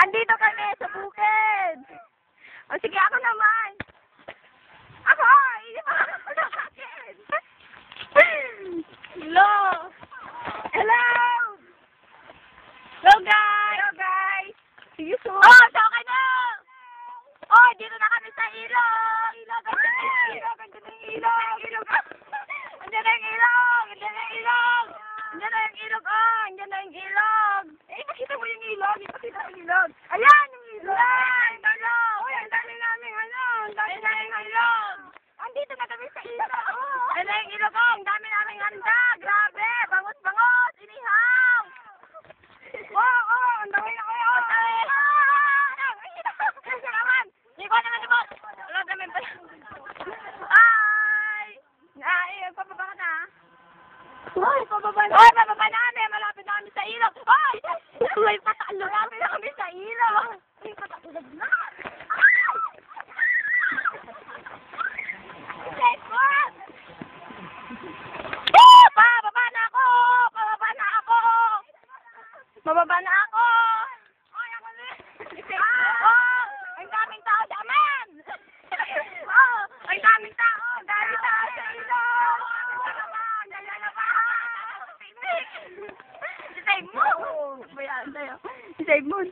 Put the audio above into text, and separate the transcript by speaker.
Speaker 1: Andito kami sa bukid. O sige, ako naman. Ako! Hindi pa ako sa akin. Hello! Hello! Hello guys! Hello guys! See you soon! Oh, so okay na! Oh, dito na kami sa ilog! Ilog! Ilog! Andyan na yung ilog! Ilog! Andyan na yung ilog! Andyan na yung ilog! Andyan na yung ilog! Oh, andyan na yung ilog! Eh, ipakita mo yung ilog! Ipakita mo yung ilog! Ayan yung ilog! Ayan! Ilog! Uy, ang dami namin ano! Ang dami namin ilog! Andito na kami sa ilog! Ayan na yung ilog! Oh, ang dami namin handa! Grabe! Bangus-bangus! Inihaw! Oh, oh! Ang dami na kayo! Ang dami! Hindi ko naman naman! Wala namin pala! Ay! Ay! Pababa ka na! Ay! Pababa na! Ay! Pababa namin! Malapit na kami sa ilog! Ay! Ay! Patalo namin na kami sa ilog! Ay! Patalo na! Ay! Jackpot! Oh! Pababa na ako! Pababa na ako! Pababa na ako! Ay! Ako na! Oh! Ang daming tao sa amin! Oh! Ang daming tao! Ang daming tao sa ilog! Si Save Moon! Si Save Moon!